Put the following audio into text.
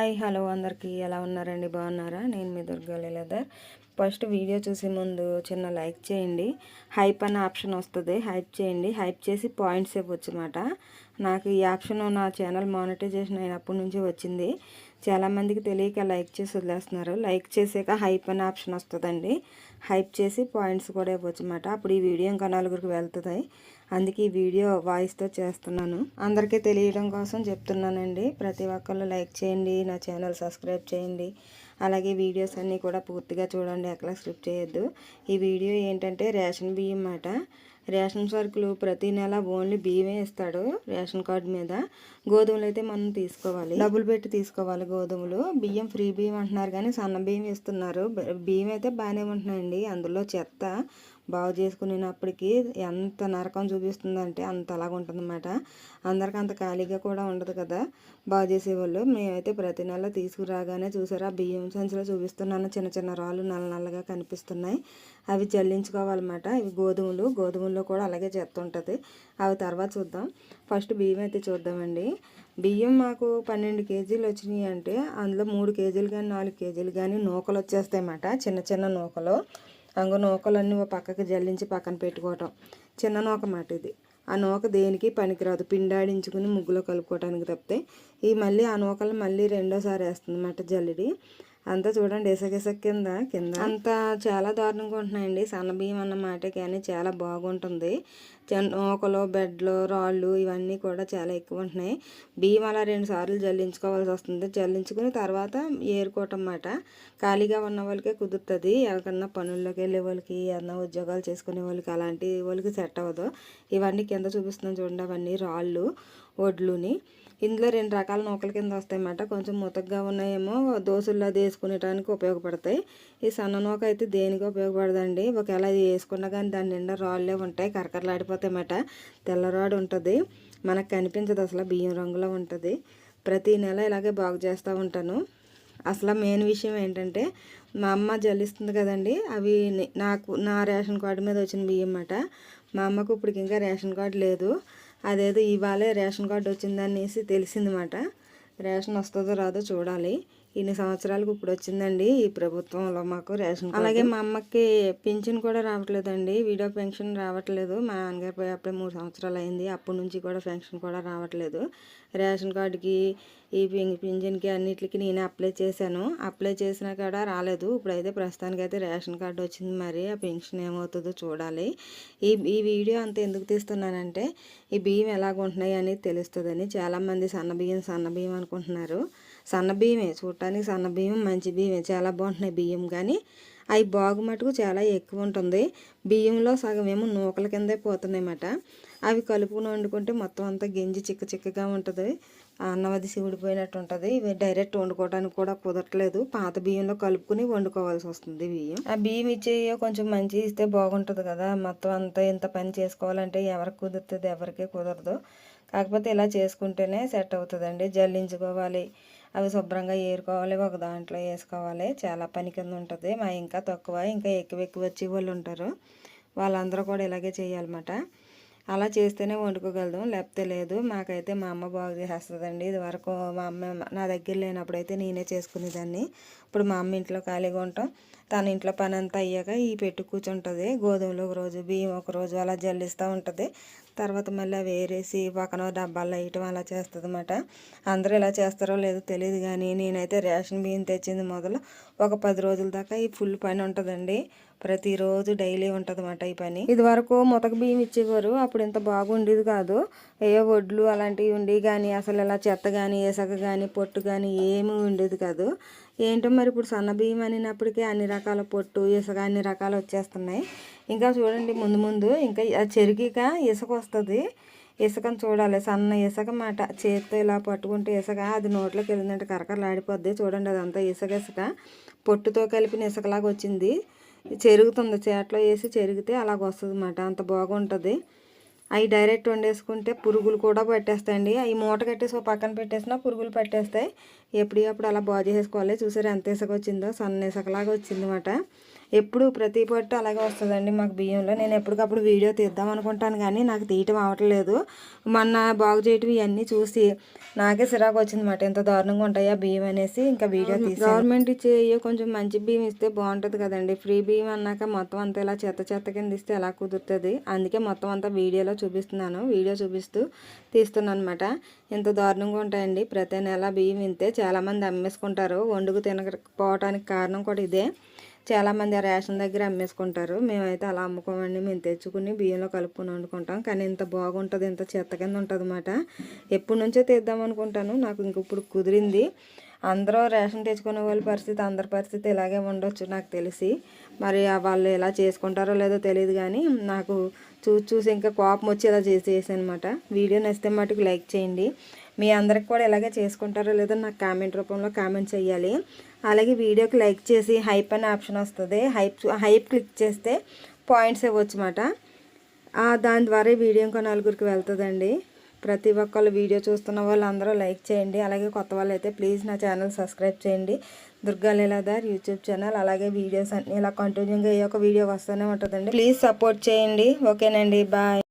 Hi hello అందరికీ ఎలా ఉన్నారండి? బాగున్నారా? నేను మీ దుర్గా లీలాధర్. ఫస్ట్ వీడియో చూసే ముందు చిన్న లైక్ చేయండి. హైప్ అనే ఆప్షన్ వస్తుంది, హైప్ చేయండి. హైప్ చేసి పాయింట్స్ ఇవ్వచ్చు అన్నమాట. నాకు ఈ ఆప్షన్ నా ఛానల్ మానిటైజేషన్ అయినప్పటి నుంచి వచ్చింది. చాలామందికి తెలియక లైక్ చేసి వదిలేస్తున్నారు. లైక్ చేసాక హైప్ అనే ఆప్షన్ వస్తుందండి. హైప్ చేసి పాయింట్స్ కూడా ఇవ్వచ్చు అన్నమాట. అప్పుడు ఈ వీడియో ఇంకా నలుగురికి వెళ్తుంది. అందుకే ఈ వీడియో వాయిస్తో చేస్తున్నాను, అందరికీ తెలియడం కోసం చెప్తున్నానండి. ప్రతి ఒక్కళ్ళు లైక్ చేయండి, నా ఛానల్ సబ్స్క్రైబ్ చేయండి. అలాగే వీడియోస్ అన్నీ కూడా పూర్తిగా చూడండి, ఎక్కడ స్కిప్ చేయొద్దు. ఈ వీడియో ఏంటంటే రేషన్ బియ్యం అన్నమాట. రేషన్ సరుకులు ప్రతి నెల ఓన్లీ బియ్యమే ఇస్తాడు రేషన్ కార్డు మీద. గోధుమలు అయితే మనం తీసుకోవాలి, డబ్బులు పెట్టి తీసుకోవాలి. గోధుమలు బియ్యం ఫ్రీ బియ్యం అంటున్నారు కానీ సన్న బియ్యం ఇస్తున్నారు. బియ్యం అయితే బాగానే ఉంటున్నాయండి. అందులో చెత్త బాగు చేసుకునేటప్పటికి ఎంత నరకం చూపిస్తుందంటే అంత అలాగ ఉంటుందన్నమాట. అందరికీ అంత ఖాళీగా కూడా ఉండదు కదా బాగు చేసేవాళ్ళు. మేమైతే ప్రతి నెల తీసుకురాగానే చూసారా బియ్యం సంచిలో చూపిస్తున్నాను, చిన్న చిన్న రాళ్ళు నల్ల నల్లగా కనిపిస్తున్నాయి. అవి జల్లించుకోవాలన్నమాట. ఇవి గోధుమల్లో కూడా అలాగే చెత్త ఉంటుంది. అవి తర్వాత చూద్దాం. ఫస్ట్ బియ్యం అయితే చూద్దామండి. బియ్యం మాకు 12 కేజీలు వచ్చినాయి అంటే అందులో 3 కేజీలు కానీ 4 కేజీలు కానీ నూకలు వచ్చేస్తాయి అన్నమాట. చిన్న చిన్న నూకలు. నూకలన్నీ పక్కకి జల్లించి పక్కన పెట్టుకోవటం. చిన్న నూక మాట ఇది. ఆ నూక దేనికి పనికిరాదు, పిండాడించుకుని ముగ్గులో కలుపుకోవడానికి తప్పితే. ఈ మళ్ళీ ఆ నూకలు మళ్ళీ రెండోసారి వేస్తుంది అన్నమాట జల్లిడి. అంతా చూడండి ఇసగిస కింద అంతా చాలా దారుణంగా ఉంటున్నాయండి. సన్న బియ్యం అన్నమాట కానీ చాలా బాగుంటుంది. నూకలు, బెడ్లు, రాళ్ళు ఇవన్నీ కూడా చాలా ఎక్కువ ఉంటున్నాయి. బియ్యం అలా 2 సార్లు జల్లించుకోవాల్సి వస్తుంది. జల్లించుకుని తర్వాత ఏరుకోవటం అన్నమాట. ఖాళీగా ఉన్న వాళ్ళకే కుదురుతుంది. ఎవరికన్నా పనుల్లోకి వెళ్ళే వాళ్ళకి, ఏదన్నా ఉద్యోగాలు చేసుకునే వాళ్ళకి, అలాంటి వాళ్ళకి సెట్ అవ్వదు. ఇవన్నీ కింద చూపిస్తున్నాను చూడండి, అవన్నీ రాళ్ళు, వడ్లుని. ఇందులో 2 రకాల నూకల కింద వస్తాయి అన్నమాట. కొంచెం ముతగ్గా ఉన్నాయేమో దోశల్లో అది వేసుకునేటానికి ఉపయోగపడతాయి. ఈ సన్న నూక అయితే దేనికి ఉపయోగపడదండి. ఒకవేళ అది వేసుకున్నా కానీ దాని నిండా రాళ్ళే ఉంటాయి, కరకరలాడిపోతాయి అన్నమాట. తెల్లరాడు ఉంటుంది, మనకు కనిపించదు అసలు, బియ్యం రంగులో ఉంటుంది. ప్రతి నెల ఇలాగే బాగు చేస్తూ ఉంటాను. అసలు మెయిన్ విషయం ఏంటంటే మా అమ్మ జల్లిస్తుంది కదండి, అవి నా రేషన్ కార్డు మీద వచ్చిన బియ్యం అన్నమాట. మా అమ్మకు ఇప్పుడు ఇంకా రేషన్ కార్డు లేదు. అదేదో ఇవాళే రేషన్ కార్డు వచ్చిందనేసి తెలిసిందన్నమాట. రేషన్ వస్తుందో రాదో చూడాలి. ఇన్ని సంవత్సరాలకు ఇప్పుడు వచ్చిందండి ఈ ప్రభుత్వంలో మాకు రేషన్. అలాగే మా అమ్మకి పింఛన్ కూడా రావట్లేదండి, వీడియో పెన్షన్ రావట్లేదు. మా నాన్నగారు పోయి అప్పుడే 3 సంవత్సరాలు అయింది. అప్పటి నుంచి కూడా పెన్షన్ కూడా రావట్లేదు. రేషన్ కార్డుకి, ఈ పింఛన్కి అన్నిటికి నేనే అప్లై చేశాను. అప్లై చేసినా కూడా రాలేదు. ఇప్పుడైతే ప్రస్తుతానికి అయితే రేషన్ కార్డు వచ్చింది. మరి ఆ పెన్షన్ ఏమవుతుందో చూడాలి. ఈ వీడియో అంతా ఎందుకు తీస్తున్నానంటే ఈ బియ్యం ఎలాగుంటున్నాయి అనేది తెలుస్తుందని. చాలామంది సన్న బియ్యం అనుకుంటున్నారు. సన్న బియ్యమే, చూడటానికి సన్న బియ్యం, మంచి బియ్యమే, చాలా బాగుంటున్నాయి బియ్యం. కానీ అవి బాగు మటుకు చాలా ఎక్కువ ఉంటుంది. బియ్యంలో సగం ఏమో నూకల కిందే పోతున్నాయి అన్నమాట. అవి కలుపుకుని వండుకుంటే మొత్తం అంతా గింజి చిక్కగా ఉంటుంది. అన్నం అది సివిడిపోయినట్టు ఉంటుంది. ఇవి డైరెక్ట్ వండుకోవడానికి కూడా కుదరట్లేదు. పాత బియ్యంలో కలుపుకుని వండుకోవాల్సి వస్తుంది బియ్యం. ఆ బియ్యం ఇచ్చే కొంచెం మంచి ఇస్తే బాగుంటుంది కదా. మొత్తం అంతా ఇంత పని చేసుకోవాలంటే ఎవరికి కుదురుతుంది? ఎవరికీ కుదరదు. కాకపోతే ఇలా చేసుకుంటేనే సెట్ అవుతుందండి. జల్లించుకోవాలి, అవి శుభ్రంగా ఏరుకోవాలి, ఒక దాంట్లో వేసుకోవాలి. చాలా పని కింద ఉంటుంది. మా ఇంకా తక్కువ, ఇంకా ఎక్కువ వచ్చే వాళ్ళు ఉంటారు. వాళ్ళందరూ కూడా ఇలాగే చేయాలన్నమాట. అలా చేస్తేనే వండుకోగలదు, లేకపోతే లేదు. మాకైతే మా అమ్మ బాగు చేసేస్తుందండి. ఇది వరకు మా అమ్మ నా దగ్గర లేనప్పుడైతే నేనే చేసుకునేదాన్ని. ఇప్పుడు మా అమ్మ ఇంట్లో ఖాళీగా ఉంటాం, తన ఇంట్లో పని అంతా అయ్యాక ఈ పెట్టి కూర్చుంటుంది. గోధుమలు ఒకరోజు, బియ్యం ఒకరోజు అలా జల్లిస్తూ ఉంటుంది. తర్వాత మళ్ళీ అవి వేరేసి పక్కన డబ్బాల్లో వేయటం అలా చేస్తుంది అన్నమాట. అందరూ ఇలా చేస్తారో లేదో తెలియదు కానీ నేనైతే రేషన్ బియ్యం తెచ్చింది మొదలు ఒక 10 రోజుల దాకా ఈ ఫుల్ పని ఉంటుందండి. ప్రతిరోజు డైలీ ఉంటుంది అన్నమాట ఈ పని. ఇది వరకు ముతక బియ్యం ఇచ్చేవారు, అప్పుడు ఇంత బాగుండేది కాదు. ఏ వడ్లు అలాంటివి ఉండి కానీ అసలు ఇలా చెత్త కానీ ఇసక కానీ పొట్టు కానీ ఏమీ ఉండేది కాదు. ఏంటో మరి ఇప్పుడు సన్న బియ్యం అనినప్పటికీ అన్ని రకాల పొట్టు, ఇసుక అన్ని రకాలు వచ్చేస్తున్నాయి. ఇంకా చూడండి ముందు ఇంకా చెరిగిక ఇసుక వస్తుంది. ఇసుకను చూడాలి, సన్న ఇసుక మాట. చేతితో ఇలా పట్టుకుంటే ఇసుక అది నోట్లోకి వెళ్ళిందంటే కరకరలాడిపోద్ది. చూడండి అదంతా ఇసుక పొట్టుతో కలిపిన ఇసుకలాగా వచ్చింది. చెరుగుతుంది, చేట్లో వేసి చెరిగితే అలాగ వస్తుంది అన్నమాట. అంత బాగుంటుంది. అవి డైరెక్ట్ వండేసుకుంటే పురుగులు కూడా పట్టేస్తాయండి. అవి మూట కట్టేసి పక్కన పెట్టేసినా పురుగులు పట్టేస్తాయి. ఎప్పటికప్పుడు అలా బాగు చేసుకోవాలి. చూసారు ఎంత ఇసుక వచ్చిందో, సన్న ఇసుకలాగా వచ్చిందన్నమాట. ఎప్పుడు ప్రతి పొట్టు అలాగే వస్తుందండి మాకు బియ్యంలో. నేను ఎప్పటికప్పుడు వీడియో తీద్దాం అనుకుంటాను కానీ నాకు తీయటం అవ్వట్లేదు. మొన్న బాగు చేయటం ఇవన్నీ చూసి నాకే సిరాకు వచ్చిందన్నమాట. ఎంత దారుణంగా ఉంటాయా బియ్యం అనేసి ఇంకా వీడియో తీసి. గవర్నమెంట్ ఇచ్చే కొంచెం మంచి బియ్యం ఇస్తే బాగుంటుంది కదండి. ఫ్రీ బియ్యం అన్నాక మొత్తం అంతా ఇలా చెత్త కింద ఇస్తే ఎలా కుదురుతుంది. అందుకే మొత్తం అంతా వీడియోలో చూపిస్తున్నాను. వీడియో చూపిస్తూ తీస్తున్నాను అనమాట. ఎంత దారుణంగా ఉంటాయండి. ప్రతి నెల బియ్యం ఇంతే. చాలామంది అమ్మేసుకుంటారు. వండుకు తినకపోవడానికి కారణం కూడా ఇదే. చాలామంది ఆ రేషన్ దగ్గర అమ్మేసుకుంటారు. మేమైతే అలా అమ్ముకోమండి. మేము తెచ్చుకుని బియ్యంలో కలుపుకొని వండుకుంటాం. కానీ ఇంత బాగుంటుంది, ఇంత చెత్త కింద ఉంటుంది అన్నమాట. ఎప్పటి నుంచో తీద్దాం అనుకుంటాను. నాకు ఇంక ఇప్పుడు కుదిరింది. అందరూ రేషన్ తెచ్చుకునే వాళ్ళ పరిస్థితి, అందరి పరిస్థితి ఇలాగే ఉండొచ్చు నాకు తెలిసి. మరి వాళ్ళు ఎలా చేసుకుంటారో లేదో తెలియదు కానీ నాకు చూసి ఇంకా కోపం వచ్చి ఇలా చేసేసాను అనమాట. వీడియో నచ్చితే మటుకు లైక్ చేయండి. మీ అందరికి కూడా ఇలాగే చేసుకుంటారో లేదో నాకు కామెంట్ రూపంలో కామెంట్ చేయాలి. అలాగే వీడియోకి లైక్ చేసి హైప్ అనే ఆప్షన్ వస్తుంది. హైప్ క్లిక్ చేస్తే పాయింట్స్ ఇవ్వచ్చు అన్నమాట. దాని ద్వారా వీడియో ఇంకో నలుగురికి వెళ్తుందండి. ప్రతి ఒక్కళ్ళు వీడియో చూస్తున్న వాళ్ళు అందరూ లైక్ చేయండి. అలాగే కొత్త వాళ్ళు అయితే ప్లీజ్ నా ఛానల్ సబ్స్క్రైబ్ చేయండి. Durga Leeladhar YouTube channel. అలాగే వీడియోస్ అన్నీ ఇలా కంటిన్యూగా ఏ ఒక వీడియో వస్తూనే ఉంటుందండి. ప్లీజ్ సపోర్ట్ చేయండి. ఓకేనండి, బాయ్.